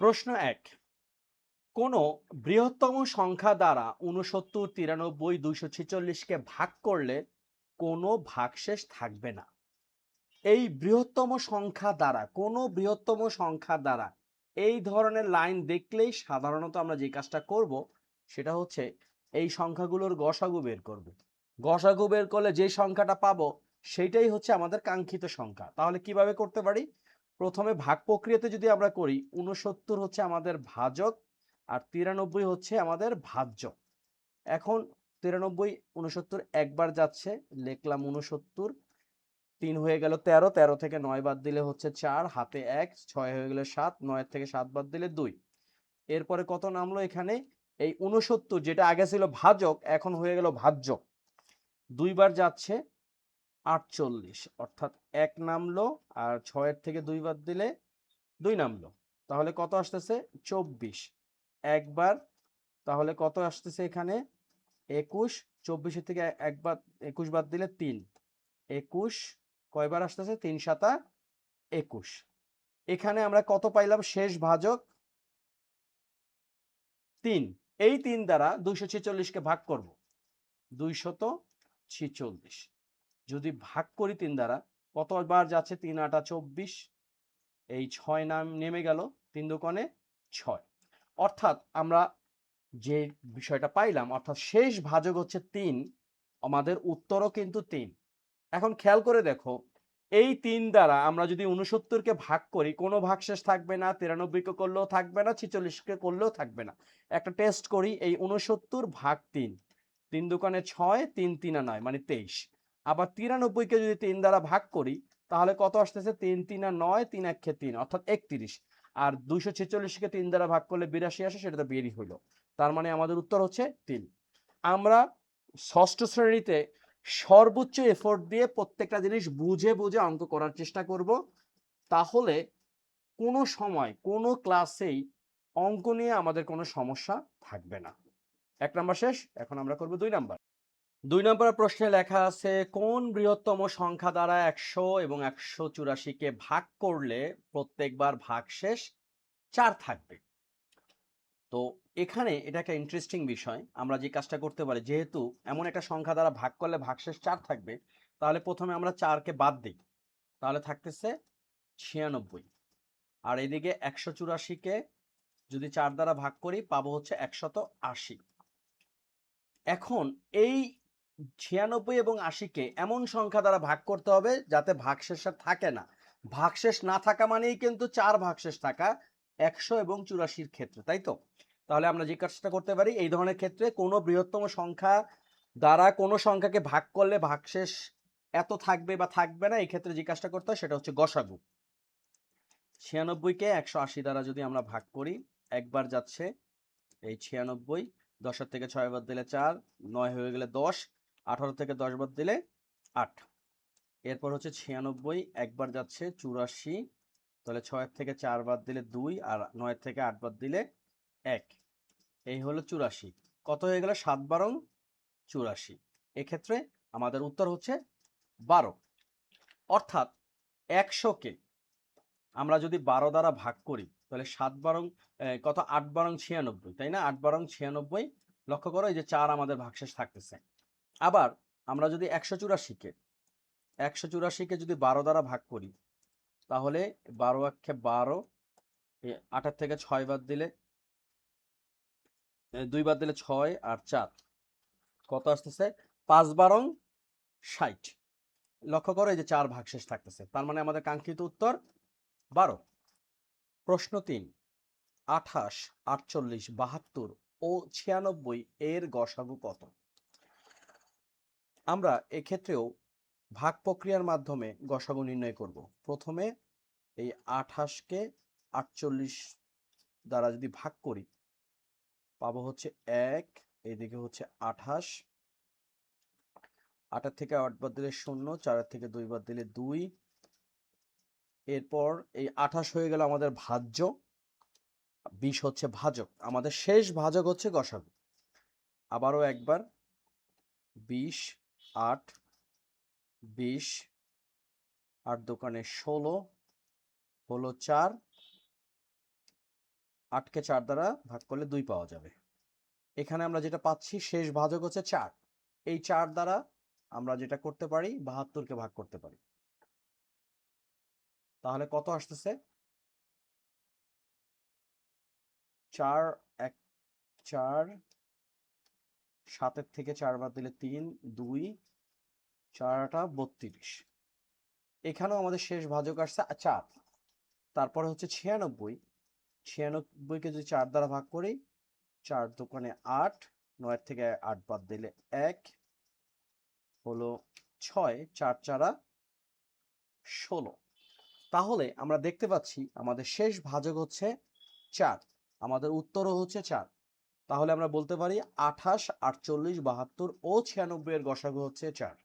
প্রশ্ন ১, কোনো বৃহত্তম সংখ্যা দ্বারা ৬৯, ৯৩, ২৪৬ কে ভাগ করলে কোনো ভাগশেষ থাকবে না। এই বৃহত্তম সংখ্যা দ্বারা, কোনো বৃহত্তম সংখ্যা দ্বারা এই ধরনের লাইন দেখলেই সাধারণত আমরা যে কাজটা করব সেটা হচ্ছে এই সংখ্যাগুলোর গসাগু বের করব। গসাগু বের করলে যে সংখ্যাটা পাবো সেইটাই হচ্ছে আমাদের কাঙ্ক্ষিত সংখ্যা। তাহলে কিভাবে করতে পারি? প্রথমে ভাগ প্রক্রিয়াতে যদি আমরা করি, ৬৯ হচ্ছে আমাদের ভাজক আর ৯৩ হচ্ছে আমাদের ভাজ্য। এখন ৯৩, ৬৯ একবার যাচ্ছে, লিখলাম ৬৯, ৩ হয়ে গেল ১৩, ১৩ থেকে ৯ বাদ দিলে হচ্ছে ৪, হাতে ১, ৬ হয়ে গেল ৭, ৯ থেকে ৭ বাদ দিলে ২। এরপরে কত নামলো এখানে? এই ৬৯ যেটা আগে ছিল ভাজক এখন হয়ে গেল ভাজ্য। ২ বার যাচ্ছে ৪৮, অর্থাৎ ১ নামলো আর ৬ এর থেকে ২ বাদ দিলে ২ নামলো। তাহলে কত আসতেছে? ২৪। একবার, তাহলে কত আসতেছে এখানে? ২১। ২৪ এর থেকে ১ বাদ ২১ বাদ দিলে ৩। ২১ কয়বার আসতেছে? ৩ সাতা ২১। এখানে আমরা কত পাইলাম? শেষ ভাজক ৩। এই ৩ দ্বারা ২৪৬ কে ভাগ করব। ২৪৬। যদি ভাগ করি ৩ দ্বারা, কতবার যাচ্ছে? ৩ ৮ ২৪। এই ৬ নেমে গেল, ৩ দোকানে ৬। অর্থাৎ আমরা যে বিষয়টা পাইলাম, অর্থাৎ শেষ ভাজক হচ্ছে ৩, আমাদের উত্তরও কিন্তু ৩। এখন খেয়াল করে দেখো, এই ৩ দ্বারা আমরা যদি ৬৯ কে ভাগ করি কোনো ভাগশেষ থাকবে না, ৯৩ কে করলেও থাকবে না, ৪৬ কে করলেও থাকবে না। একটা টেস্ট করি, এই ৬৯ ভাগ ৩, ৩ দোকানে ৬, ৩ ৩ ৯ মানে ২৩। আবার ৯৩ কে যদি ৩ দ্বারা ভাগ করি তাহলে কত আসতেছে? ৩ ৩ ৯, ৩ ১ ৩ অর্থাৎ ৩১। আর ২৪৬ কে ৩ দ্বারা ভাগ করলে ৮২ আসে, সেটা তো বেরই হইল। তার মানে আমাদের উত্তর হচ্ছে ৩। আমরা ষষ্ঠ শ্রেণীতে সর্বোচ্চ এফোর্ট দিয়ে প্রত্যেকটা জিনিস বুঝে বুঝে অঙ্ক করার চেষ্টা করব। তাহলে কোনো সময় কোনো ক্লাসেই অঙ্ক নিয়ে আমাদের কোনো সমস্যা থাকবে না। ১ নাম্বার শেষ। এখন আমরা করব ২ নাম্বার। ২ নম্বরের প্রশ্নে লেখা আছে, কোন বৃহত্তম সংখ্যা দ্বারা ১০০ এবং ১৮৪ কে ভাগ করলে প্রত্যেকবার ভাগশেষ ৪ থাকবে? তো এখানে এটা একটা ইন্টারেস্টিং বিষয়। আমরা যে কাজটা করতে পারি, যেহেতু এমন একটা সংখ্যা দ্বারা ভাগ করলে ভাগশেষ ৪ থাকবে, তাহলে প্রথমে আমরা ৪ কে বাদ দিই। তাহলে থাকতেছে ৯৬। আর এদিকে ১৮৪ কে যদি ৪ দ্বারা ভাগ করি পাবো হচ্ছে ১৮০। এখন এই ৯৬ এবং ৮০ কে এমন সংখ্যা দ্বারা ভাগ করতে হবে যাতে ভাগশেষ আর থাকে না। ভাগশেষ না থাকা মানেই কিন্তু ৪ ভাগশেষ থাকা ১০০ এবং ৮৪ ক্ষেত্রে, তাই তো? তাহলে আমরা যে কাজটা করতে পারি, এই ধরনের ক্ষেত্রে কোনো বৃহত্তম সংখ্যা দ্বারা কোনো সংখ্যাকে ভাগ করলে ভাগশেষ এত থাকবে বা থাকবে না, এই ক্ষেত্রে যে কাজটা করতে হয় সেটা হচ্ছে গসাগু। ৯৬ কে ১৮০ দ্বারা যদি আমরা ভাগ করি, একবার যাচ্ছে এই ৯৬, ১০ এর থেকে ৬ বাদ দিলে ৪, ৯ হয়ে গেলে ১০, ১৮ থেকে ১০ বাদ দিলে ৮। এরপর হচ্ছে ৯৬, একবার যাচ্ছে ৮৪, তাহলে ৬ এর থেকে ৪ বাদ দিলে ২ আর ৯ এর থেকে ৮ বাদ দিলে ১। এই হলো ৮৪। কত হয়ে গেল? ৭ বারং ৮৪। এক্ষেত্রে আমাদের উত্তর হচ্ছে ১২। অর্থাৎ ১০০ কে আমরা যদি ১২ দ্বারা ভাগ করি তাহলে ৭ বারং কত? ৮ বারং ৯৬, তাই না? ৮ বারং ৯৬। লক্ষ্য করো এই যে ৪ আমাদের ভাগশেষ থাকতেছে। আবার আমরা যদি ১৮৪ কে যদি ১২ দ্বারা ভাগ করি তাহলে ১২ একে ১২, ৮ এর থেকে ৬ বাদ দিলে ২ বাদ দিলে ৬ আর ৪ কত আসতেছে? ৫ বারং ৬০। লক্ষ্য করো এই যে ৪ ভাগশেষ থাকতেছে। তার মানে আমাদের কাঙ্ক্ষিত উত্তর ১২। প্রশ্ন ৩, ২৮, ৪৮, ৭২ ও ৯৬ এর গসাগু কত? আমরা এক্ষেত্রেও ভাগ প্রক্রিয়ার মাধ্যমে গসাগু নির্ণয় করব। প্রথমে এই ২৮ কে ৪৮ দ্বারা যদি ভাগ করি পাবো হচ্ছে ১, এইদিকে হচ্ছে ২৮, ৮ এর থেকে ৮ বাদ দিলে ০, ৪ এর থেকে ২ বাদ দিলে ২। এরপর এই ২৮ হয়ে গেল আমাদের ভাজ্য, ২০ হচ্ছে ভাজক। আমাদের শেষ ভাজক হচ্ছে গসাগু। আবারও একবার ২০, ৮, ২০, ৮ দোকানে ১৬ হলো ৪, 8কে 4 দ্বারা ভাগ করলে 2 পাওয়া যাবে। এখানে আমরা যেটা পাচ্ছি শেষ ভাজক হচ্ছে 4। এই 4 দ্বারা আমরা যেটা করতে পারি 72কে ভাগ করতে পারি। তাহলে কত আসতেছে? 4 1 4 7 থেকে 4 বাদ দিলে 3 2 4 8 32। এখানেও আমাদের শেষ ভাজক আসছে 4। তারপরে হচ্ছে 96। 96কে যদি 4 দ্বারা ভাগ করি 4 দোকানে 8, 9 থেকে 8 বাদ দিলে 1 হলো 6, 4 4 16। তাহলে আমরা দেখতে পাচ্ছি আমাদের শেষ ভাজক হচ্ছে 4, আমাদের উত্তরও হচ্ছে 4। তাহলে আমরা বলতে পারি 28, 48, 72 ও 96 এর গসাগু হচ্ছে 4।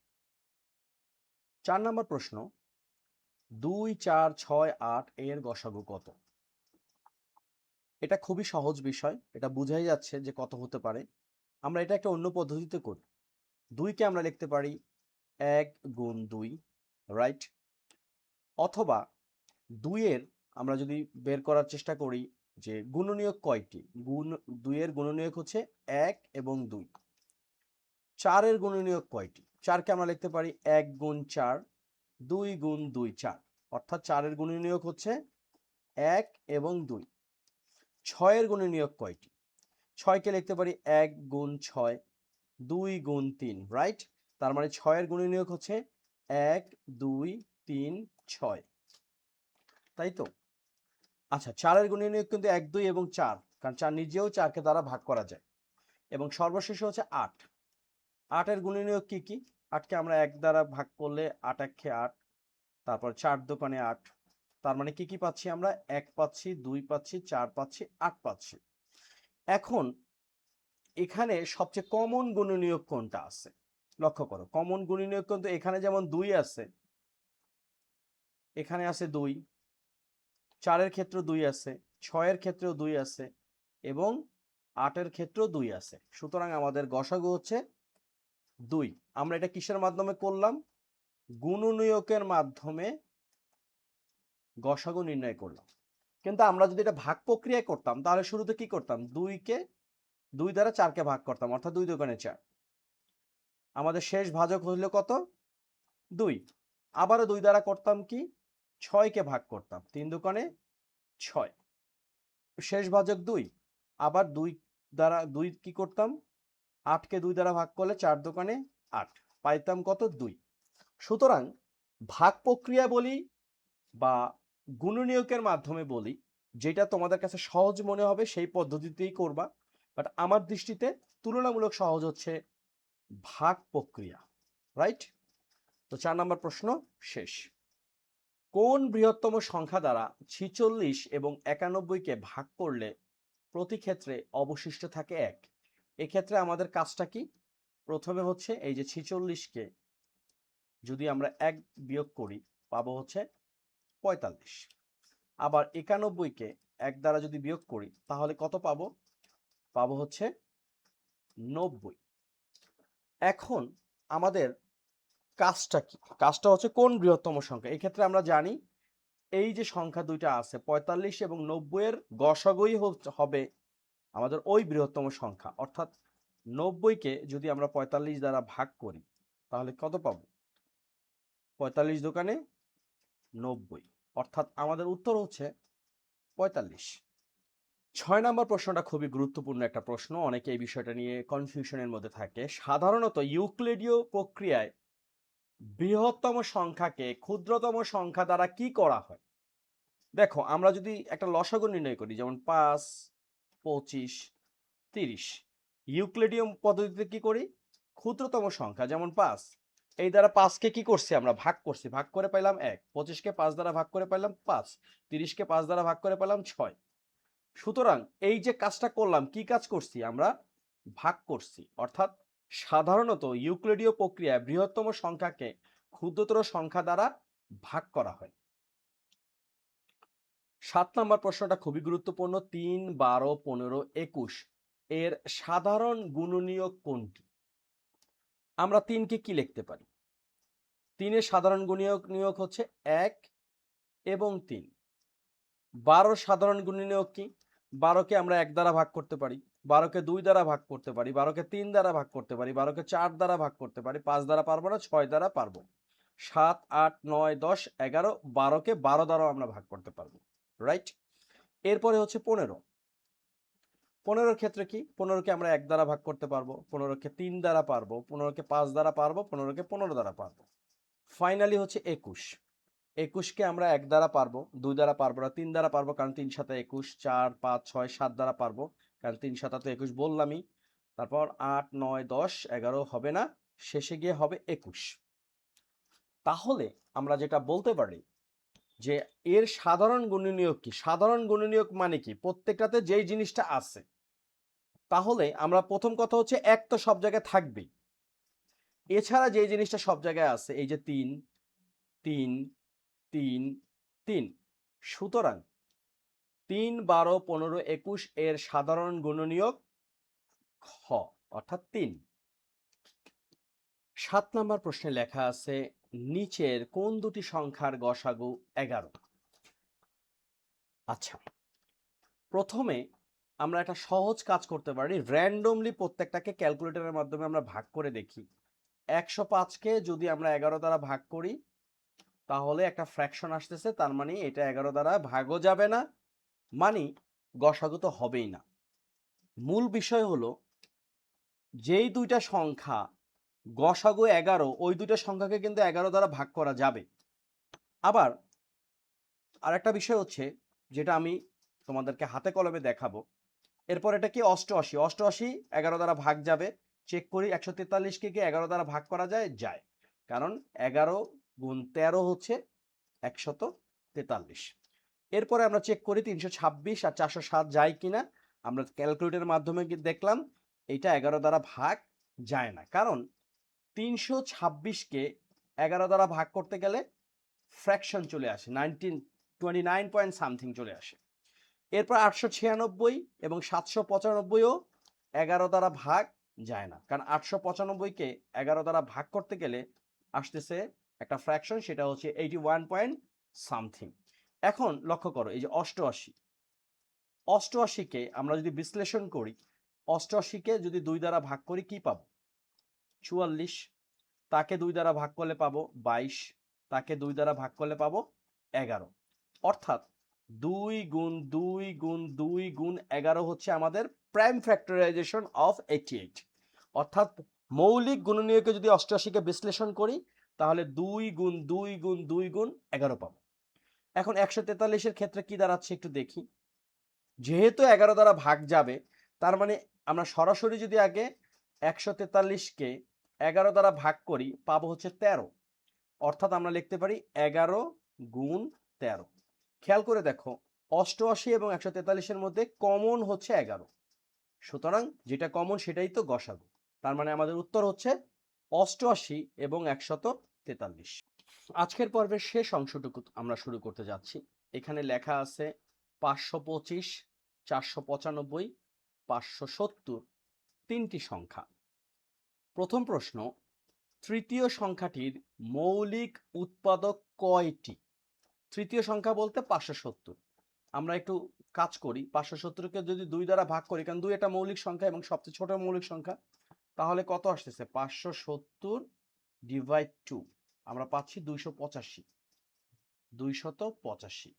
4 নম্বর প্রশ্ন, 2 4 6 8 এর গসাগু কত? এটা খুবই সহজ বিষয়, এটা বুঝাই যাচ্ছে যে কত হতে পারে। আমরা এটা একটা অন্য পদ্ধতিতে করি। 2কে আমরা লিখতে পারি 1 গুণ 2, রাইট? অথবা 2 এর আমরা যদি বের করার চেষ্টা করি যে গুণনীয়ক কয়টি, 2 এর গুণনীয়ক হচ্ছে 1 এবং 2। 4 এর গুণনীয়ক কয়টি? 4কে আমরা লিখতে পারি 1 গুণ 4, 2 গুণ 2 4, অর্থাৎ 4 এর গুণনীয়ক হচ্ছে 1 এবং 2। 6 এর গুণনীয়ক কয়টি? 6কে লিখতে পারি 1 গুণ 6, 2 গুণ 3, রাইট? তার মানে 6 এর গুণনীয়ক হচ্ছে 1 2 3 6, তাই তো? আচ্ছা, 4 এর গুণনীয়ক কিন্তু 1 2 এবং 4, কারণ 4 নিজেও 4কে দ্বারা ভাগ করা যায়। এবং সর্বশেষ হচ্ছে 8। 8 এর গুণনীয়ক কি কি? 8কে আমরা 1 দ্বারা ভাগ করলে 8 1 8, তারপর 4 দোকানে 8। তার মানে কি কি পাচ্ছি আমরা? 1 পাচ্ছি, 2 পাচ্ছি, 4 পাচ্ছি, 8 পাচ্ছি। এখন এখানে সবচেয়ে কমন গুণনীয়ক কোনটা আছে? লক্ষ্য করো, কমন গুণনীয়ক কিন্তু এখানে যেমন 2 আছে, এখানে আছে 2, 4 এর ক্ষেত্রেও 2 আছে, 6 এর ক্ষেত্রেও 2 আছে এবং 8 এর ক্ষেত্রেও 2 আছে। সুতরাং আমাদের গসাগু হচ্ছে 2। আমরা এটা কিসের মাধ্যমে করলাম? গুণনীয়কের মাধ্যমে গসাগু নির্ণয় করলাম। কিন্তু আমরা যদি এটা ভাগ প্রক্রিয়ায় করতাম তাহলে শুরুতে কি করতাম? 2কে 2 দ্বারা 4কে ভাগ করতাম, অর্থাৎ 2 দোকানে 4। আমাদের শেষ ভাজক হইল কত? 2। আবারও 2 দ্বারা করতাম কি? 6কে ভাগ করতাম, 3 দোকানে 6। শেষ ভাজক 2। আবার 2 দ্বারা 2 কি করতাম? 8কে 2 দ্বারা ভাগ করলে 4 দোকানে 8, পাইতাম কত? 2। সুতরাং ভাগ প্রক্রিয়া বলি বা গুণনীয়কের মাধ্যমে বলি, যেটা তোমাদের কাছে সহজ মনে হবে সেই পদ্ধতিতেই করবা। বাট আমার দৃষ্টিতে তুলনামূলক সহজ হচ্ছে ভাগ প্রক্রিয়া, রাইট? তো 4 নম্বর প্রশ্ন শেষ। কোন বৃহত্তম সংখ্যা দ্বারা 46 এবং 91কে ভাগ করলে প্রতি ক্ষেত্রে অবশিষ্ট থাকে 1? এক্ষেত্রে আমাদের কাজটা কি? প্রথমে হচ্ছে এই যে 46কে যদি আমরা 1 বিয়োগ করি পাবো হচ্ছে 45। আবার 91কে 1 দ্বারা যদি বিয়োগ করি তাহলে কত পাবো? পাবো হচ্ছে 90। এখন আমাদের কাজটা কি? কাজটা হচ্ছে কোন বৃহত্তম সংখ্যা। এক্ষেত্রে আমরা জানি এই যে সংখ্যা দুইটা আছে 45 এবং 90 এর গসাগুই হবে আমাদের ওই বৃহত্তম সংখ্যা। অর্থাৎ 90কে যদি আমরা 45 দ্বারা ভাগ করি তাহলে কত পাবো? 45 দোকানে 90, অর্থাৎ আমাদের উত্তর হচ্ছে 45। 6 নম্বর প্রশ্নটা খুবই গুরুত্বপূর্ণ একটা প্রশ্ন, অনেকে এই বিষয়টা নিয়ে কনফিউশনের মধ্যে থাকে। সাধারণত ইউক্লিডীয় প্রক্রিয়ায় বৃহত্তম সংখ্যাকে ক্ষুদ্রতম সংখ্যা দ্বারা কি করা হয়? দেখো, আমরা যদি একটা লসাগু নির্ণয় করি, যেমন 5, 25, 30, ইউক্লিডীয় পদ্ধতিতে কি করি? ক্ষুদ্রতম সংখ্যা যেমন 5, এই দ্বারা 5কে কি করছি? আমরা ভাগ করছি, ভাগ করে পাইলাম 1। 25কে 5 দ্বারা ভাগ করে পাইলাম 5। 30কে 5 দ্বারা ভাগ করে পেলাম 6। সুতরাং এই যে কাজটা করলাম, কি কাজ করছি? আমরা ভাগ করছি। অর্থাৎ সাধারণত ইউক্লিডীয় প্রক্রিয়ায় বৃহত্তম সংখ্যাকে ক্ষুদ্রতর সংখ্যা দ্বারা ভাগ করা হয়। 7 নম্বর প্রশ্নটা খুবই গুরুত্বপূর্ণ। 3, 12, 15, 21 এর সাধারণ গুণনীয়ক কোনটি? আমরা 3কে কি লিখতে পারি? 3 এর সাধারণ গুণনীয়ক হচ্ছে 1 এবং 3। 12 সাধারণ গুণনীয়ক কি? 12কে আমরা 1 দ্বারা ভাগ করতে পারি, 12কে 2 দ্বারা ভাগ করতে পারি, 12কে 3 দ্বারা ভাগ করতে পারি, 12কে 4 দ্বারা ভাগ করতে পারি, 5 দ্বারা পারবো না, 6 দ্বারা পারবো। 7, 8, 9, 10, 11, 12কে 12 দ্বারাও আমরা ভাগ করতে পারবো, রাইট? এরপরে হচ্ছে 15। 15 ক্ষেত্রে কি? 15কে আমরা 1 দ্বারা ভাগ করতে পারবো, 15কে 3 দ্বারা পারবো, 15কে 5 দ্বারা পারবো, 15কে 15 দ্বারা পারবো। ফাইনালি হচ্ছে 21। 21কে আমরা 1 দ্বারা পারবো, 2 দ্বারা পারবো না, 3 দ্বারা পারবো কারণ 3 7 21, 4 5 6 7 দ্বারা পারবো কারণ 3 7 তো 21 বললামই। তারপর 8 9 10 11 হবে না, শেষে গিয়ে হবে 21। তাহলে আমরা যেটা বলতে পারি যে এর সাধারণ গুণনীয়ক কি? সাধারণ গুণনীয়ক মানে কি? প্রত্যেকটাতে যেই জিনিসটা আছে। তাহলে আমরা প্রথম কথা হচ্ছে 1 তো সব জায়গায় থাকবেই। এছাড়া যেই জিনিসটা সব জায়গায় আছে, এই যে 3 3 3 3, সুতরাং 3 12 15 21 এর সাধারণ গুণনীয়ক খ, অর্থাৎ 3। 7 নম্বর প্রশ্নে লেখা আছে নিচের কোন দুটি সংখ্যার গসাগু 11? আচ্ছা, প্রথমে আমরা একটা সহজ কাজ করতে পারি, র্যান্ডমলি প্রত্যেকটাকে ক্যালকুলেটরের মাধ্যমে আমরা ভাগ করে দেখি। 105কে যদি আমরা 11 দ্বারা ভাগ করি তাহলে একটা ফ্র্যাকশন আসতেছে, তার মানে এটা 11 দ্বারা ভাগও যাবে না, মানে গসাগু তো হবেই না। মূল বিষয় হলো যেই দুইটা সংখ্যা গসাগু 11, ওই দুইটা সংখ্যাকে কিন্তু 11 দ্বারা ভাগ করা যাবে। আবার আরেকটা বিষয় হচ্ছে যেটা আমি তোমাদেরকে হাতে কলমে দেখাবো। এরপর এটা কি 88, 88 11 দ্বারা ভাগ যাবে। চেক করি 143কে কি 11 দ্বারা ভাগ করা যায়? যায়, কারণ 11 গুণ 13 হচ্ছে 143। এরপরে আমরা চেক করি 326 আর 407 যায় কিনা। আমরা ক্যালকুলেটরের মাধ্যমে দেখলাম এটা 11 দ্বারা ভাগ যায় না, কারণ 326কে 11 দ্বারা ভাগ করতে গেলে ফ্র্যাকশন চলে আসে, 29 পয়েন্ট সামথিং চলে আসে। এরপর 896 এবং 795ও 11 দ্বারা ভাগ যায় না, কারণ 895কে 11 দ্বারা ভাগ করতে গেলে আসতেছে একটা ফ্র্যাকশন, সেটা হচ্ছে 81 পয়েন্ট সামথিং। এখন লক্ষ্য করো এই যে 88, 88কে আমরা যদি বিশ্লেষণ করি, 88কে যদি 2 দ্বারা ভাগ করি কি পাবো? 44। তাকে 2 দ্বারা ভাগ করলে পাবো 22, তাকে 2 দ্বারা ভাগ করলে পাবো 11। অর্থাৎ 2 গুণ 2 গুণ 2 গুণ 11 হচ্ছে আমাদের প্রাইম ফ্যাক্টরাইজেশন অফ 88। অর্থাৎ মৌলিক গুণনীয়কে যদি 88কে বিশ্লেষণ করি তাহলে 2 গুণ 2 গুণ 2 গুণ 11 পাবো। এখন 143 এর ক্ষেত্রে কি দাঁড়াচ্ছে একটু দেখি। যেহেতু 11 দ্বারা ভাগ যাবে, তার মানে আমরা সরাসরি যদি আগে 143কে 11 দ্বারা ভাগ করি পাবো হচ্ছে 13। অর্থাৎ আমরা লিখতে পারি 11 গুণ 13। খেয়াল করে দেখো 88 এবং 143-এর মধ্যে কমন হচ্ছে 11, সুতরাং যেটা কমন সেটাই তো গসাগু। তার মানে আমাদের উত্তর হচ্ছে 88 এবং 143। আজকের পর্বের শেষ অংশটুকু আমরা শুরু করতে যাচ্ছি। এখানে লেখা আছে 525, 495, 570 তিনটি সংখ্যা। প্রথম প্রশ্ন, তৃতীয় সংখ্যাটির মৌলিক উৎপাদক কয়টি? তৃতীয় সংখ্যা বলতে 570। আমরা একটু কাজ করি, 570কে যদি 2 দ্বারা ভাগ করি, কারণ 2 একটা মৌলিক সংখ্যা এবং সবচেয়ে ছোট মৌলিক সংখ্যা, তাহলে কত আসতেছে? 570 ডিভাইড 2, আমরা পাচ্ছি 285। 285,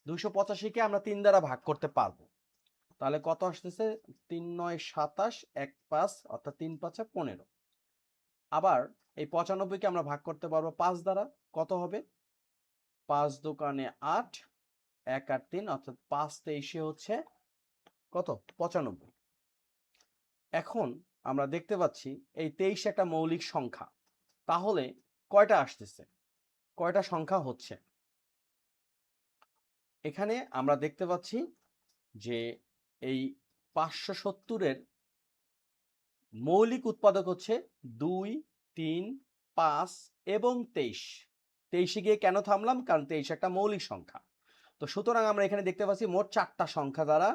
285কে আমরা 3 দ্বারা ভাগ করতে পারবো, তাহলে কত আসতেছে? 3 9 27, 1 5, অর্থাৎ 3 5 15। আবার এই 95কে আমরা ভাগ করতে পারবো 5 দ্বারা, কত হবে? 5 দোকানে 8, 1 আর 3, অর্থাৎ 5 23 হচ্ছে কত? 95। এখন আমরা দেখতে পাচ্ছি এই 23 একটা মৌলিক সংখ্যা, তাহলে কয়টা আসতেছে? কয়টা সংখ্যা হচ্ছে? এখানে আমরা দেখতে পাচ্ছি যে এই 570-এর মৌলিক উৎপাদক হচ্ছে 2, 3, 5 এবং 23। 23-এ গিয়ে কেন থামলাম? কারণ 23 একটা মৌলিক সংখ্যা। তো সুতরাং আমরা এখানে দেখতে পাচ্ছি মোট 4টা সংখ্যা দ্বারা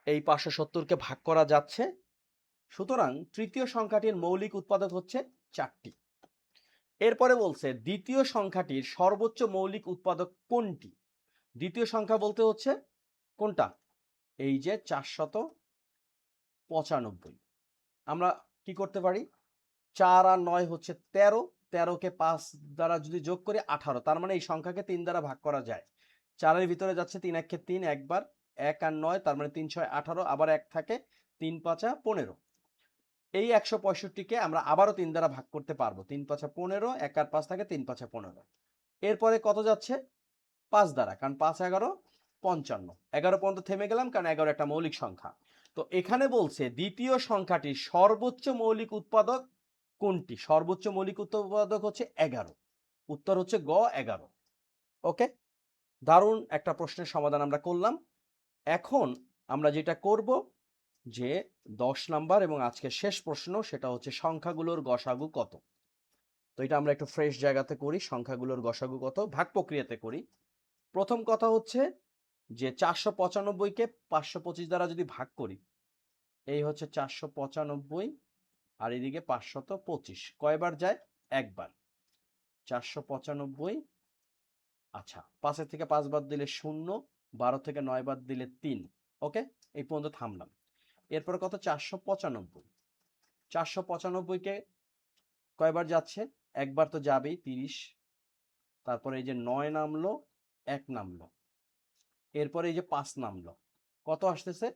এই 570-কে ভাগ করা যাচ্ছে। সুতরাং তৃতীয় সংখ্যাটির মৌলিক উৎপাদক হচ্ছে 4টি। এরপরে বলছে দ্বিতীয় সংখ্যাটির সর্বোচ্চ মৌলিক উৎপাদক কোনটি? দ্বিতীয় সংখ্যা বলতে হচ্ছে কোনটা? এই যে 495। আমরা কি করতে পারি? 4 আর 9 হচ্ছে 13, 13কে 5 দ্বারা যদি যোগ করি 18, তার মানে এই সংখ্যাকে 3 দ্বারা ভাগ করা যায়। 4 এর ভিতরে যাচ্ছে 3 একে 3 একবার, 1 আর 9 তার মানে 3 6 18, আবার 1 থাকে, 3 5 15। এই 165কে আমরা আবারও 3 দ্বারা ভাগ করতে পারবো। 3 5 15, 1 আর 5 থাকে, 3 5 15। এরপরে কত যাচ্ছে? 5 দ্বারা, কারণ 5 11 55। 11 পর্যন্ত থেমে গেলাম কারণ 11 একটা মৌলিক সংখ্যা। তো এখানে বলছে দ্বিতীয় সংখ্যাটির সর্বোচ্চ মৌলিক উৎপাদক কোনটি? সর্বোচ্চ মৌলিক উৎপাদক হচ্ছে 11। উত্তর হচ্ছে গ 11। ওকে, দারুণ একটা প্রশ্নের সমাধান আমরা করলাম। এখন আমরা যেটা করব যে 10 নাম্বার এবং আজকের শেষ প্রশ্ন, সেটা হচ্ছে সংখ্যাগুলোর গসাগু কত। তো এটা আমরা একটু ফ্রেশ জায়গাতে করি। সংখ্যাগুলোর গসাগু কত, ভাগ প্রক্রিয়াতে করি। প্রথম কথা হচ্ছে যে 495কে 525 দ্বারা যদি ভাগ করি, এই হচ্ছে 495 আর এদিকে 525, কয়বার যায়? একবার। 495, আচ্ছা 5 থেকে 5 বাদ দিলে 0, 12 থেকে 9 বাদ দিলে 3। ওকে, এই পর্যন্ত থামলাম। এরপর কত? 495। 495কে কয়বার যাচ্ছে? একবার তো যাবেই, 30। তারপরে এই যে 9 নামলো, 1 নামলো। এরপরে এই যে 5 নামলো, কত আসতেছে?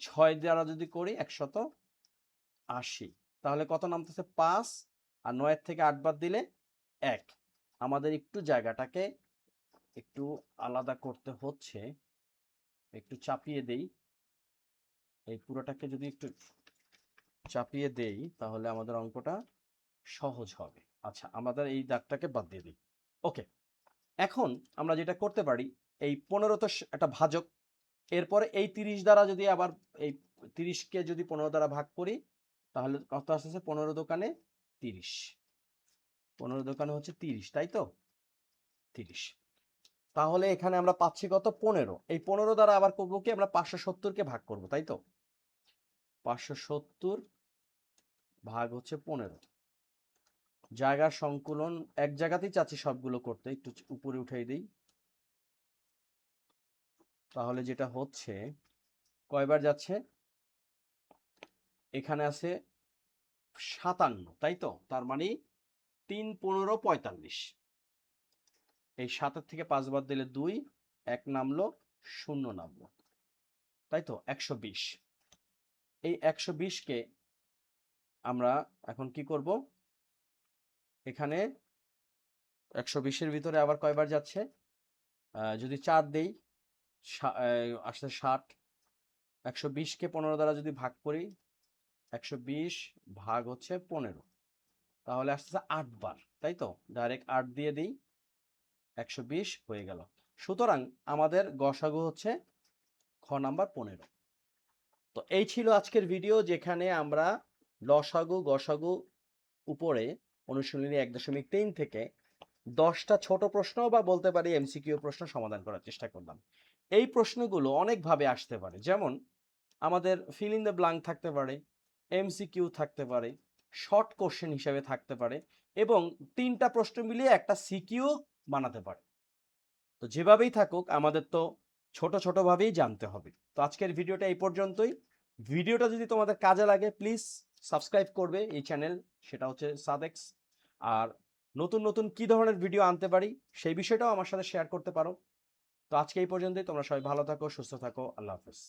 6 দ্বারা যদি করি 180, তাহলে কত নামতেছে? 5। আর 9 থেকে 8 বাদ দিলে 1। আমাদের একটু জায়গাটাকে একটু আলাদা করতে হচ্ছে, একটু চাপিয়ে দেই। এই পুরোটাকে যদি একটু চাপিয়ে দেই তাহলে আমাদের অঙ্কটা সহজ হবে। আচ্ছা, আমাদের এই দাগটাকে বাদ দিয়ে দিই। ওকে, এখন আমরা যেটা করতে পারি, এই 15 তো একটা ভাজক, এরপরে এই 30 দ্বারা যদি আবার এই 30কে যদি 15 দ্বারা ভাগ করি, তাহলে কত আসছে? 15 দোকানে 30। 15 দোকানে হচ্ছে 30, তাই তো? 30। তাহলে এখানে আমরা পাচ্ছি কত? 15। এই 15 দ্বারা আবার করবো কি? আমরা 570কে ভাগ করব, তাই তো? 570 ভাগ হচ্ছে 15। জায়গার সংকুলন এক জায়গাতেই চাচ্ছি সবগুলো করতে, একটু উপরে উঠাই দিই। তাহলে যেটা হচ্ছে, কয়বার যাচ্ছে? এখানে আছে 57, তাই তো? তার মানে 3 15 45। এই 7 থেকে 5 বাদ দিলে 2, 1 নামলো, 0 নামলো, তাই তো? 120। এই 120কে আমরা এখন কি করব? এখানে 120-এর ভিতরে আবার কয়বার যাচ্ছে? যদি 4 দেই, আসছে 60। 120কে 15 দ্বারা যদি ভাগ করি, 120 ভাগ হচ্ছে 15, তাহলে আসতেছে 8 বার, তাই তো? ডাইরেক্ট 8 দিয়ে দিই, 120 হয়ে গেল। সুতরাং আমাদের গসাগু হচ্ছে খ নাম্বার 15। তো এই ছিল আজকের ভিডিও, যেখানে আমরা লসাগু গসাগু উপরে অনুশীলনী 1.3 থেকে 10টা ছোট প্রশ্ন বা বলতে পারি এমসিকিউ প্রশ্ন সমাধান করার চেষ্টা করলাম। এই প্রশ্নগুলো অনেকভাবে আসতে পারে, যেমন আমাদের ফিল ইন দ্য ব্ল্যাঙ্ক থাকতে পারে, এমসিকিউ থাকতে পারে, শর্ট কোশ্চেন হিসেবে থাকতে পারে, এবং 3টা প্রশ্ন মিলিয়ে একটা সিকিউ বানাতে পারে। তো যেভাবেই থাকুক, আমাদের তো ছোট ছোট ভাবেই জানতে হবে। তো আজকের ভিডিওটা এই পর্যন্তই। ভিডিওটা যদি তোমাদের কাজে লাগে, প্লিজ সাবস্ক্রাইব করবে এই চ্যানেল, সেটা হচ্ছে সাদেক্স। আর নতুন নতুন কি ধরনের ভিডিও আনতে পারি সেই বিষয়টাও আমার সাথে শেয়ার করতে পারো। তো আজকে এই পর্যন্তই। তোমরা সবাই ভালো থাকো, সুস্থ থাকো। আল্লাহ হাফেজ।